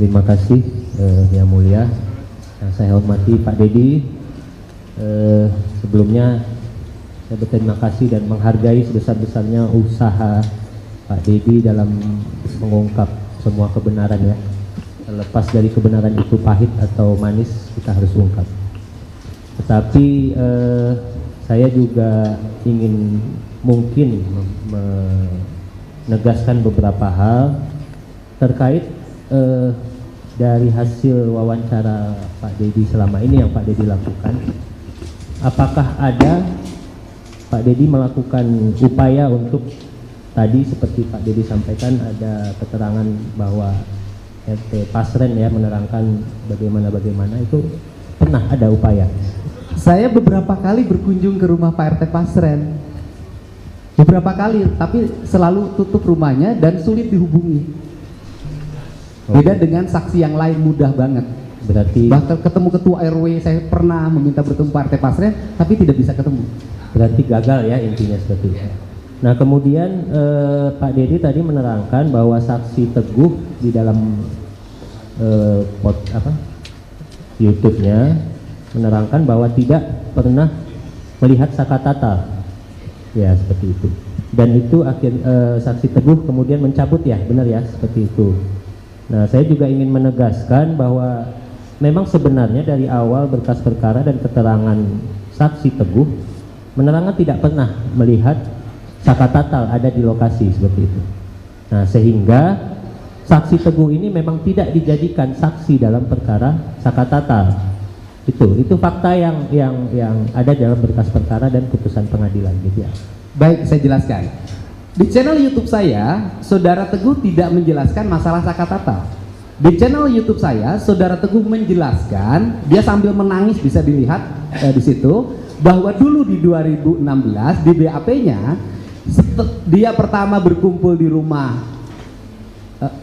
Terima kasih Yang Mulia. Yang saya hormati Pak Dedi. Sebelumnya saya berterima kasih dan menghargai sebesar-besarnya usaha Pak Dedi dalam mengungkap semua kebenaran ya. Terlepas dari kebenaran itu pahit atau manis, kita harus ungkap. Tetapi saya juga ingin mungkin menegaskan beberapa hal terkait dari hasil wawancara Pak Dedi selama ini yang Pak Dedi lakukan. Apakah ada Pak Dedi melakukan upaya untuk tadi seperti Pak Dedi sampaikan ada keterangan bahwa RT Pasren ya menerangkan bagaimana itu pernah ada upaya? Saya beberapa kali berkunjung ke rumah Pak RT Pasren, beberapa kali, tapi selalu tutup rumahnya dan sulit dihubungi. Beda dengan saksi yang lain mudah banget. Berarti bahkan ketemu ketua RW saya pernah meminta bertemu Pak RT Pasren tapi tidak bisa ketemu. Berarti gagal ya intinya seperti itu. Nah kemudian Pak Dedi tadi menerangkan bahwa saksi Teguh di dalam YouTube-nya menerangkan bahwa tidak pernah melihat Saka Tatal, ya seperti itu. Dan itu saksi Teguh kemudian mencabut ya, benar ya seperti itu. Nah saya juga ingin menegaskan bahwa memang sebenarnya dari awal berkas perkara dan keterangan saksi Teguh menerangkan tidak pernah melihat Saka Tatal ada di lokasi seperti itu. Nah sehingga saksi Teguh ini memang tidak dijadikan saksi dalam perkara Saka Tatal. Itu fakta yang ada dalam berkas perkara dan putusan pengadilan gitu ya. Baik, saya jelaskan. Di channel YouTube saya, Saudara Teguh tidak menjelaskan masalah Saka Tatal. Di channel YouTube saya, Saudara Teguh menjelaskan, dia sambil menangis bisa dilihat di situ, bahwa dulu di 2016 di BAP-nya dia pertama berkumpul di rumah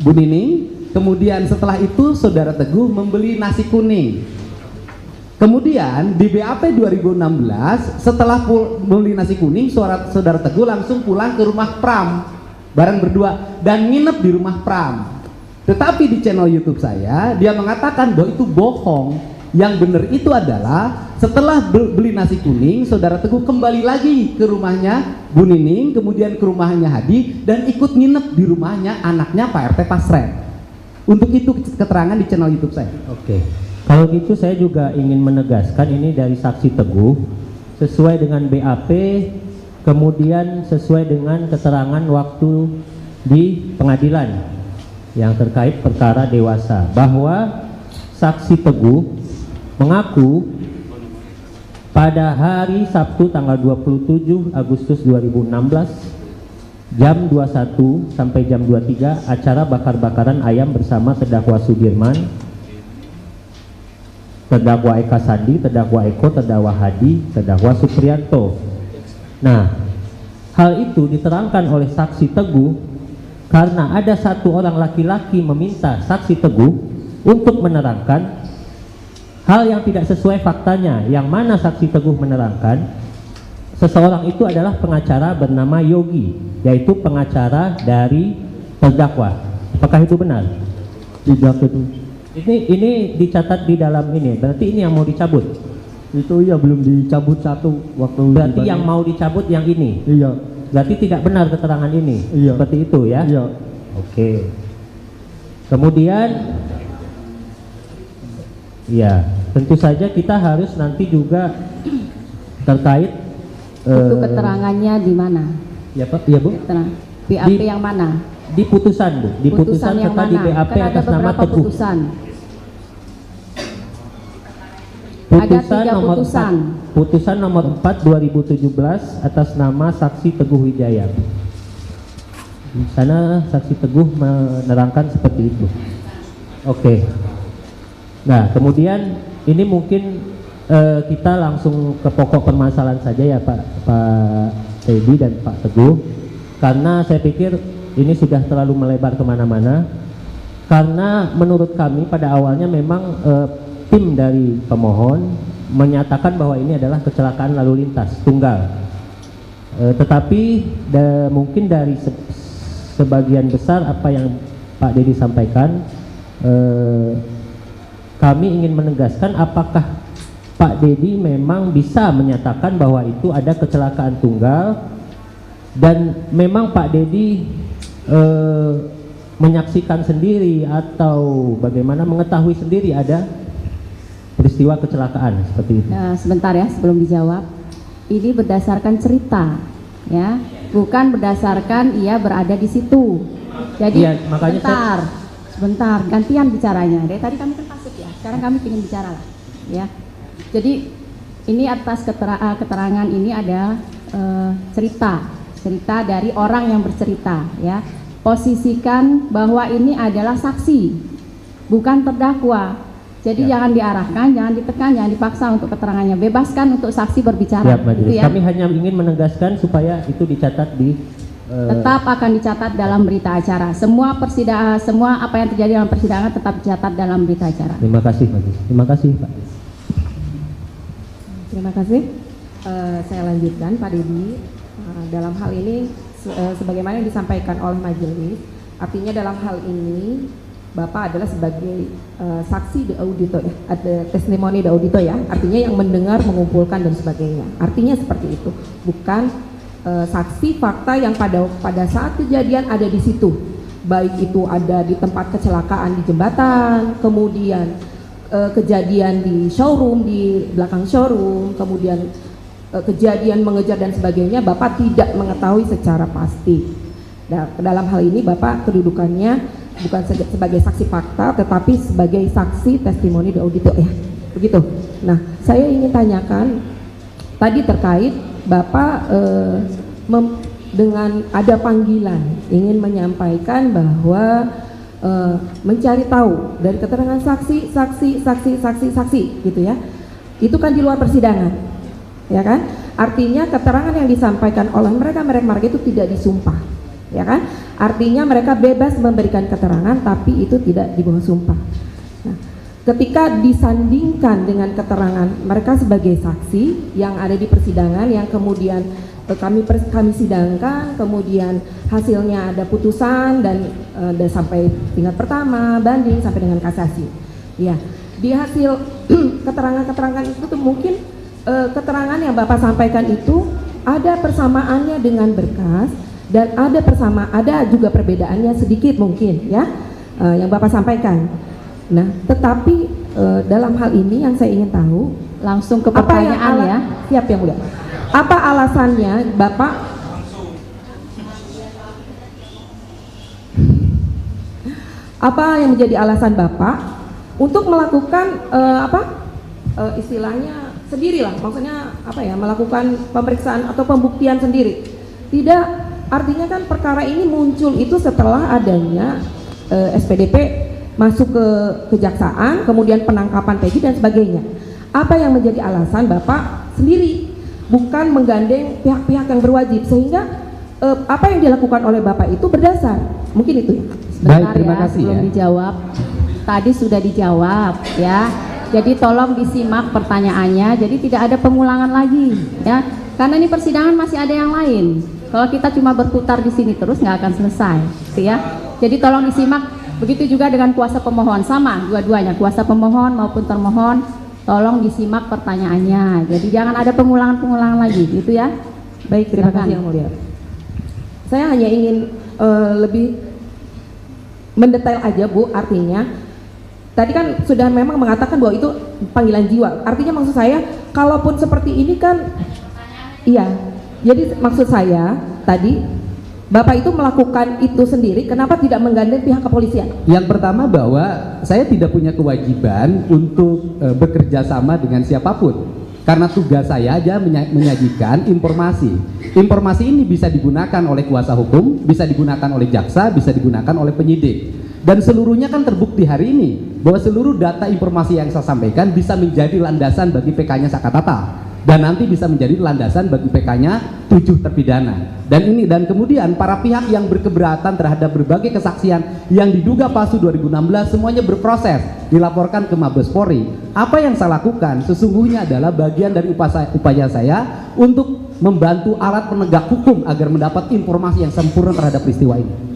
Bu Nining, kemudian setelah itu Saudara Teguh membeli nasi kuning. Kemudian di BAP 2016 setelah membeli nasi kuning, Saudara Teguh langsung pulang ke rumah Pram bareng berdua dan nginep di rumah Pram. Tetapi di channel YouTube saya dia mengatakan bahwa itu bohong. Yang benar itu adalah setelah beli nasi kuning, Saudara Teguh kembali lagi ke rumahnya Bu Nining, kemudian ke rumahnya Hadi dan ikut nginep di rumahnya anaknya Pak RT Pasren. Untuk itu keterangan di channel YouTube saya. Oke. Kalau gitu saya juga ingin menegaskan ini dari saksi Teguh sesuai dengan BAP, kemudian sesuai dengan keterangan waktu di pengadilan yang terkait perkara dewasa, bahwa saksi Teguh mengaku pada hari Sabtu tanggal 27 Agustus 2016 jam 21 sampai jam 23 acara bakar-bakaran ayam bersama terdakwa Sudirman, terdakwa Eka Sandi, terdakwa Eko, terdakwa Hadi, terdakwa Supriyanto. Nah, hal itu diterangkan oleh saksi Teguh karena ada satu orang laki-laki meminta saksi Teguh untuk menerangkan hal yang tidak sesuai faktanya, yang mana saksi Teguh menerangkan seseorang itu adalah pengacara bernama Yogi, yaitu pengacara dari terdakwa. Apakah itu benar? Tidak itu. Ini dicatat di dalam ini, berarti ini yang mau dicabut? Itu iya belum dicabut satu waktu. Berarti yang mau dicabut yang ini? Iya. Berarti tidak benar keterangan ini? Iya. Seperti itu ya? Iya. Oke. Kemudian, ya tentu saja kita harus nanti juga terkait itu keterangannya di mana? Ya Pak, ya Bu? BAP yang mana? Di putusan Bu, di putusan yang serta mana? di BAP Kan atas nama Teguh. Putusan. Putusan Ada 3 nomor putusan. 4, putusan nomor 4 2017 atas nama saksi Teguh Wijaya. Di sana saksi Teguh menerangkan seperti itu. Oke. Nah, kemudian ini mungkin kita langsung ke pokok permasalahan saja ya Pak Teddy dan Pak Teguh, karena saya pikir ini sudah terlalu melebar kemana-mana. Karena menurut kami pada awalnya memang tim dari pemohon menyatakan bahwa ini adalah kecelakaan lalu lintas tunggal, tetapi mungkin dari sebagian besar apa yang Pak Dedi sampaikan kami ingin menegaskan apakah Pak Dedi memang bisa menyatakan bahwa itu ada kecelakaan tunggal dan memang Pak Dedi menyaksikan sendiri atau bagaimana mengetahui sendiri ada peristiwa kecelakaan seperti itu. Sebentar ya sebelum dijawab. Ini berdasarkan cerita, ya, bukan berdasarkan ia berada di situ. Jadi Iya, makanya sebentar, gantian bicaranya. Dari tadi kami kan pasif ya, sekarang kami ingin bicara lah, ya. Jadi ini atas keterangan ini ada cerita dari orang yang bercerita, ya. Posisikan bahwa ini adalah saksi, bukan terdakwa. Jadi jangan diarahkan, jangan ditekan, jangan dipaksa untuk keterangannya. Bebaskan untuk saksi berbicara. Siap, Majelis. Gitu ya. Kami hanya ingin menegaskan supaya itu dicatat di tetap akan dicatat dalam berita acara. Semua persidangan, semua apa yang terjadi dalam persidangan tetap dicatat dalam berita acara. Terima kasih, Majelis. Terima kasih, Pak. Terima kasih. Saya lanjutkan, Pak Dedi. Dalam hal ini, sebagaimana yang disampaikan oleh majelis, artinya dalam hal ini Bapak adalah sebagai saksi de audito ya, ada testimoni de audito ya, artinya yang mendengar, mengumpulkan dan sebagainya. Artinya seperti itu, bukan saksi fakta yang pada saat kejadian ada di situ, baik itu ada di tempat kecelakaan di jembatan, kemudian kejadian di showroom, di belakang showroom, kemudian kejadian mengejar dan sebagainya, Bapak tidak mengetahui secara pasti. Nah, dalam hal ini Bapak kedudukannya bukan sebagai saksi fakta, tetapi sebagai saksi testimoni de audito ya, begitu. Nah, saya ingin tanyakan tadi terkait Bapak dengan ada panggilan ingin menyampaikan bahwa mencari tahu dari keterangan saksi gitu ya, itu kan di luar persidangan, ya kan? Artinya keterangan yang disampaikan oleh mereka itu tidak disumpah, ya kan? Artinya mereka bebas memberikan keterangan tapi itu tidak di bawah sumpah. Nah, ketika disandingkan dengan keterangan mereka sebagai saksi yang ada di persidangan yang kemudian kami sidangkan, kemudian hasilnya ada putusan dan sampai tingkat pertama, banding sampai dengan kasasi. Ya, di hasil keterangan-keterangan itu tuh mungkin keterangan yang Bapak sampaikan itu ada persamaannya dengan berkas dan ada juga perbedaannya sedikit mungkin ya, yang Bapak sampaikan. Nah, tetapi dalam hal ini yang saya ingin tahu, langsung ke pertanyaan ya. Siap yang mulia. Apa alasannya Bapak apa yang menjadi alasan Bapak untuk melakukan istilahnya sendirilah, maksudnya apa ya, melakukan pemeriksaan atau pembuktian sendiri? Tidak, artinya kan perkara ini muncul itu setelah adanya SPDP masuk ke kejaksaan, kemudian penangkapan Peggy dan sebagainya. Apa yang menjadi alasan Bapak sendiri, bukan menggandeng pihak-pihak yang berwajib, sehingga apa yang dilakukan oleh Bapak itu berdasar? Mungkin itu ya. Sebentar ya, belum dijawab. Tadi sudah dijawab ya. Jadi tolong disimak pertanyaannya. Jadi tidak ada pengulangan lagi ya. Karena ini persidangan masih ada yang lain. Kalau kita cuma berputar di sini terus nggak akan selesai, gitu ya. Jadi tolong disimak. Begitu juga dengan kuasa pemohon, sama dua-duanya, kuasa pemohon maupun termohon. Tolong disimak pertanyaannya. Jadi jangan ada pengulangan-pengulangan lagi, gitu ya. Baik, terima kasih yang mulia. Saya hanya ingin lebih mendetail aja Bu, artinya tadi kan sudah memang mengatakan bahwa itu panggilan jiwa. Artinya maksud saya, kalaupun seperti ini kan, iya. Jadi maksud saya tadi, Bapak itu melakukan itu sendiri, kenapa tidak menggandeng pihak kepolisian? Yang pertama bahwa saya tidak punya kewajiban untuk bekerja sama dengan siapapun. Karena tugas saya aja menyajikan informasi. Informasi ini bisa digunakan oleh kuasa hukum, bisa digunakan oleh jaksa, bisa digunakan oleh penyidik. Dan seluruhnya kan terbukti hari ini bahwa seluruh data informasi yang saya sampaikan bisa menjadi landasan bagi PK-nya Sakatata, dan nanti bisa menjadi landasan bagi PK-nya 7 terpidana. Dan kemudian para pihak yang berkeberatan terhadap berbagai kesaksian yang diduga palsu 2016 semuanya berproses, dilaporkan ke Mabes Polri. Apa yang saya lakukan sesungguhnya adalah bagian dari upaya saya untuk membantu alat penegak hukum agar mendapat informasi yang sempurna terhadap peristiwa ini.